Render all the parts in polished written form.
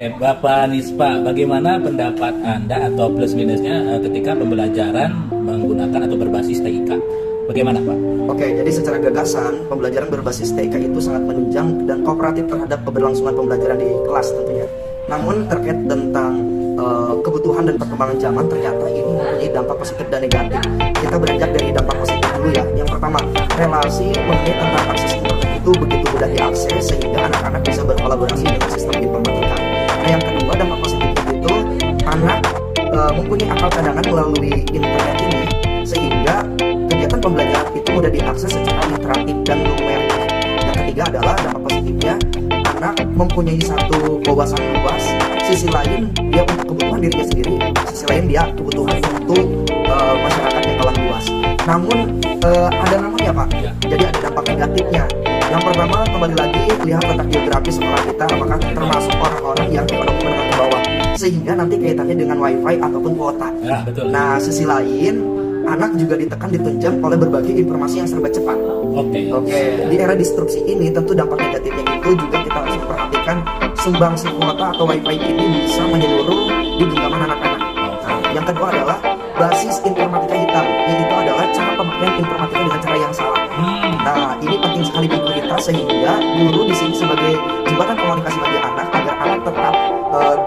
Bapak Nispa, bagaimana pendapat Anda atau plus minusnya ketika pembelajaran menggunakan atau berbasis TIK? Bagaimana Pak? Oke, jadi secara gagasan, pembelajaran berbasis TIK itu sangat menunjang dan kooperatif terhadap keberlangsungan pembelajaran di kelas tentunya. Namun terkait tentang kebutuhan dan perkembangan zaman, ternyata ini mempunyai dampak positif dan negatif. Kita beranjak dari dampak positif dulu ya. Yang pertama, relasi mengenai tentang akses internet itu begitu mudah diakses sehingga anak-anak bisa berkolaborasi dengan sistem informatika. Nah, yang kedua, dampak positif itu anak mempunyai akal cadangan melalui internet ini sehingga kegiatan pembelajaran itu mudah diakses secara interaktif dan numerik. Yang ketiga adalah dampak positifnya, anak mempunyai satu wawasan luas. Sisi lain dia untuk kebutuhan dirinya sendiri, sisi lain dia kebutuhan untuk masyarakat yang kalah luas. Namun ada namanya Pak, jadi ada dampak negatifnya. Yang pertama, kembali lagi lihat letak geografis sekolah kita, apakah termasuk orang-orang yang ekonomi menengah ke bawah, sehingga nanti kaitannya dengan wifi ataupun kuota. Ya, betul. Nah, sisi lain anak juga ditekan ditunjang oleh berbagai informasi yang serba cepat. Oke. Di era disrupsi ini tentu dampak negatifnya itu juga kita harus memperhatikan sumbangsi kuota atau wifi ini bisa menyeluruh di genggaman anak-anak. Nah, yang kedua adalah basis informatika hitam, yaitu adalah cara pemakaian informatika dengan cara yang salah. Nah, ini penting sekali bagi kita sehingga guru di sini sebagai jembatan komunikasi bagi anak agar anak tetap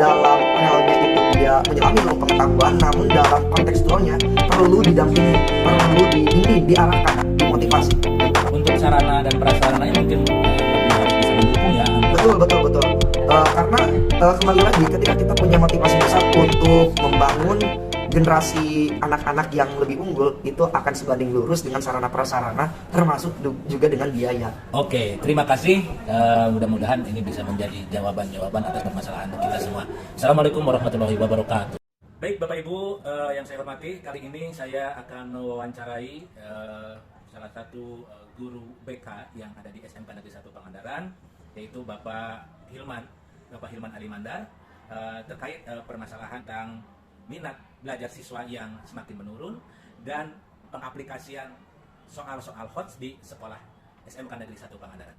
dalam realnya itu dia menyelami ilmu pengetahuan, namun dalam kontekstualnya perlu didampingi, perlu dibimbing, diarahkan, dimotivasi. Untuk sarana dan prasarananya mungkin lebih harus bisa mendukung ya. Betul. Karena kembali lagi ketika kita punya motivasi besar untuk membangun generasi anak-anak yang lebih unggul, itu akan sebanding lurus dengan sarana prasarana termasuk juga dengan biaya. Oke, terima kasih. Mudah-mudahan ini bisa menjadi jawaban-jawaban atas permasalahan kita semua. Assalamualaikum warahmatullahi wabarakatuh. Baik Bapak Ibu yang saya hormati, kali ini saya akan mewawancarai salah satu guru BK yang ada di SMK Negeri 1 Pangandaran, yaitu Bapak Hilman Alimandar, terkait permasalahan tentang minat belajar siswa yang semakin menurun dan pengaplikasian soal-soal HOTS di sekolah SMK Negeri 1 Pangandaran.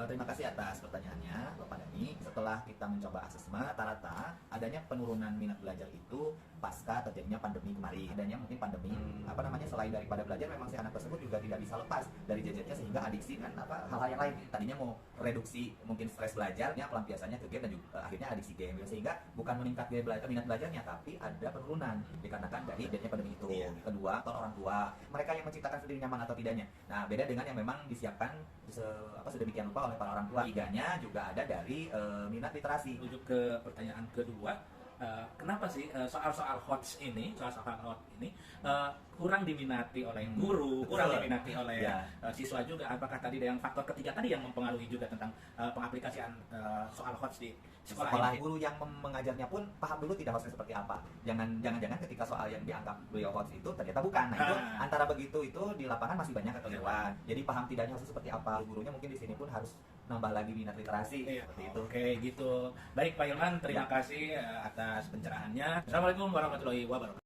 Terima kasih atas pertanyaannya Bapak Dani. Setelah kita mencoba asesmen, rata-rata adanya penurunan minat belajar itu pasca terjadinya pandemi kemarin. Adanya mungkin pandemi, selain daripada belajar, memang si anak tersebut juga tidak bisa lepas dari gadgetnya sehingga adiksi kan hal-hal yang lain. Tadinya mau reduksi mungkin stres belajarnya, pelampiasannya ke game dan juga akhirnya adiksi game. Sehingga bukan meningkat minat belajarnya, tapi ada penurunan dikarenakan dari adanya pandemi itu. Kedua, orang tua, mereka yang menciptakan sendiri nyaman atau tidaknya. Nah, beda dengan yang memang disiapkan sedemikian rupa oleh para orang tua. Tiganya juga ada dari minat literasi. Menuju ke pertanyaan kedua, kenapa sih soal-soal HOTS ini kurang diminati oleh guru, kurang diminati oleh siswa juga? Apakah tadi ada yang faktor ketiga tadi yang mempengaruhi juga tentang pengaplikasian soal HOTS di sekolah ini? Guru yang mengajarnya pun paham dulu tidak HOTS seperti apa. Jangan-jangan ketika soal yang dianggap beliau HOTS itu ternyata bukan. Nah, itu antara begitu itu di lapangan masih banyak kekeliruan. Jadi paham tidaknya HOTS seperti apa. Gurunya mungkin di sini pun harus nambah lagi minat literasi seperti itu. Oke, gitu. Baik Pak Hilman, terima kasih atas pencerahannya. Assalamualaikum warahmatullahi wabarakatuh.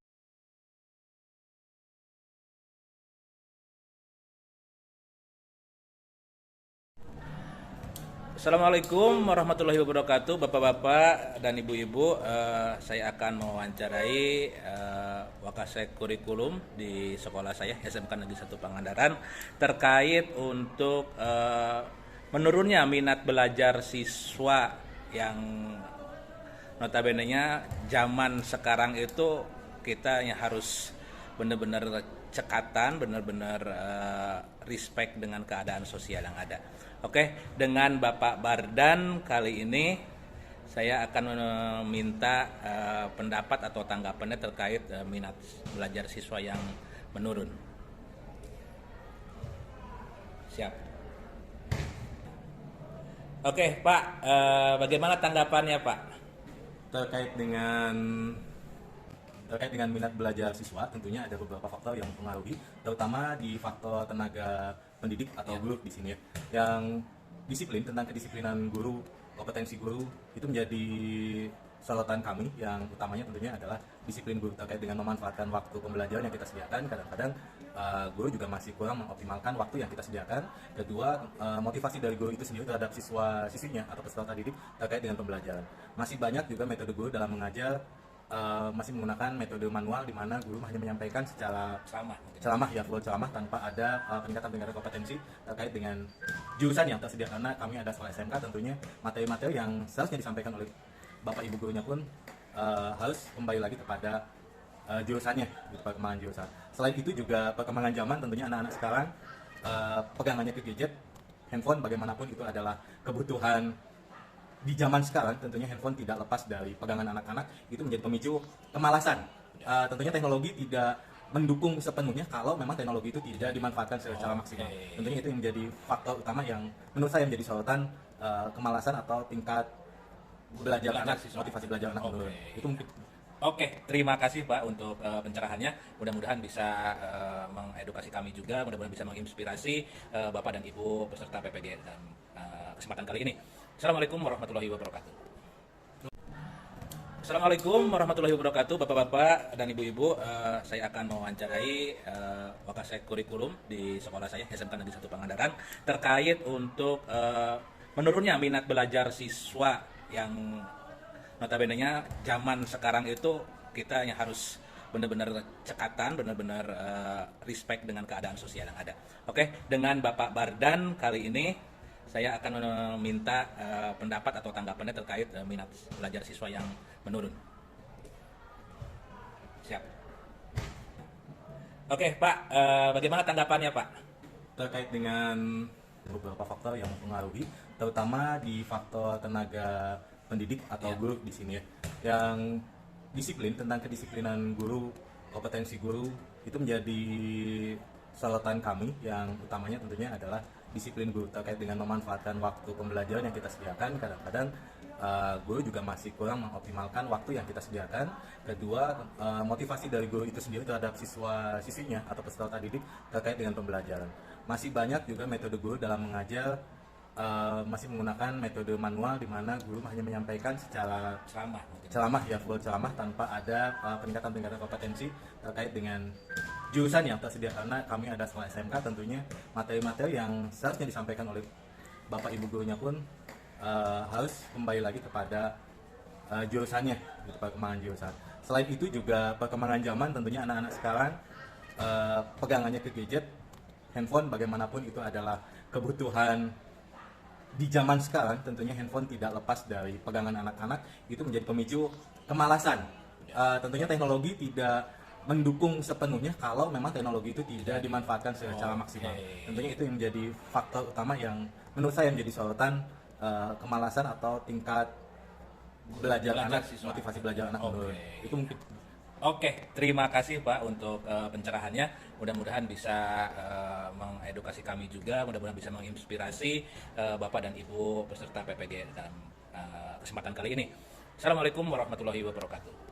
Assalamualaikum warahmatullahi wabarakatuh, bapak-bapak dan ibu-ibu. Saya akan mewawancarai Wakasek kurikulum di sekolah saya SMK Negeri 1 Pangandaran terkait untuk menurunnya minat belajar siswa yang notabene-nya zaman sekarang itu kita yang harus benar-benar cekatan, benar-benar respect dengan keadaan sosial yang ada. Oke, dengan Bapak Bardan kali ini saya akan meminta pendapat atau tanggapannya terkait minat belajar siswa yang menurun. Siap. Oke, Pak, bagaimana tanggapannya, Pak? Terkait dengan minat belajar siswa, tentunya ada beberapa faktor yang mempengaruhi, terutama di faktor tenaga pendidik atau guru di sini ya. Yang disiplin, tentang kedisiplinan guru, kompetensi guru itu menjadi sorotan kami yang utamanya tentunya adalah disiplin guru terkait dengan memanfaatkan waktu pembelajaran yang kita sediakan. Kadang-kadang guru juga masih kurang mengoptimalkan waktu yang kita sediakan. Kedua, motivasi dari guru itu sendiri terhadap siswa-siswinya atau peserta didik terkait dengan pembelajaran. Masih banyak juga metode guru dalam mengajar masih menggunakan metode manual, di mana guru hanya menyampaikan secara ceramah ya, full ceramah tanpa ada peningkatan kompetensi terkait dengan jurusan yang tersedia. Karena kami ada sekolah SMK, tentunya materi-materi yang seharusnya disampaikan oleh bapak ibu gurunya pun harus kembali lagi kepada jurusannya, gitu, perkembangan jurusan. Selain itu juga perkembangan zaman, tentunya anak-anak sekarang pegangannya ke gadget, handphone bagaimanapun itu adalah kebutuhan di zaman sekarang. Tentunya handphone tidak lepas dari pegangan anak-anak, itu menjadi pemicu kemalasan. Tentunya teknologi tidak mendukung sepenuhnya kalau memang teknologi itu tidak dimanfaatkan secara maksimal. Tentunya itu yang menjadi faktor utama yang menurut saya menjadi sorotan kemalasan atau tingkat belajar anak, motivasi belajar anak menurun. Itu mungkin. Oke, terima kasih Pak untuk pencerahannya. Mudah-mudahan bisa mengedukasi kami juga, mudah-mudahan bisa menginspirasi Bapak dan Ibu peserta PPG dan kesempatan kali ini. Assalamualaikum warahmatullahi wabarakatuh. Assalamualaikum warahmatullahi wabarakatuh, Bapak-bapak dan Ibu-ibu. Saya akan mewawancarai Wakasek kurikulum di sekolah saya SMK Negeri 1 Pangandaran terkait untuk menurunnya minat belajar siswa yang notabene-nya zaman sekarang itu kita yang harus benar-benar cekatan, benar-benar respect dengan keadaan sosial yang ada. Oke, dengan Bapak Bardan kali ini saya akan meminta pendapat atau tanggapannya terkait minat belajar siswa yang menurun. Siap. Oke, Pak, bagaimana tanggapannya, Pak? Terkait dengan beberapa faktor yang mempengaruhi, terutama di faktor tenaga pendidik atau guru di sini ya, yang disiplin, tentang kedisiplinan guru, kompetensi guru itu menjadi sorotan kami yang utamanya tentunya adalah disiplin guru terkait dengan memanfaatkan waktu pembelajaran yang kita sediakan. Kadang-kadang guru juga masih kurang mengoptimalkan waktu yang kita sediakan. Kedua, motivasi dari guru itu sendiri terhadap siswa-siswinya atau peserta didik terkait dengan pembelajaran. Masih banyak juga metode guru dalam mengajar masih menggunakan metode manual, di mana guru hanya menyampaikan secara ceramah ya, full ceramah tanpa ada peningkatan kompetensi terkait dengan jurusan yang tersedia. Karena kami ada sekolah SMK, tentunya materi-materi yang seharusnya disampaikan oleh bapak ibu gurunya pun harus kembali lagi kepada jurusannya, gitu, perkembangan jurusan. Selain itu juga perkembangan zaman, tentunya anak-anak sekarang pegangannya ke gadget, handphone bagaimanapun itu adalah kebutuhan di zaman sekarang. Tentunya handphone tidak lepas dari pegangan anak-anak, itu menjadi pemicu kemalasan. Tentunya teknologi tidak mendukung sepenuhnya kalau memang teknologi itu tidak dimanfaatkan secara maksimal. Tentunya itu yang menjadi faktor utama yang menurut saya menjadi sorotan kemalasan atau tingkat belajar anak, motivasi belajar anak menurun. Itu mungkin. Oke, terima kasih Pak untuk pencerahannya. Mudah-mudahan bisa mengedukasi kami juga, mudah-mudahan bisa menginspirasi Bapak dan Ibu peserta PPG dalam kesempatan kali ini. Assalamualaikum warahmatullahi wabarakatuh.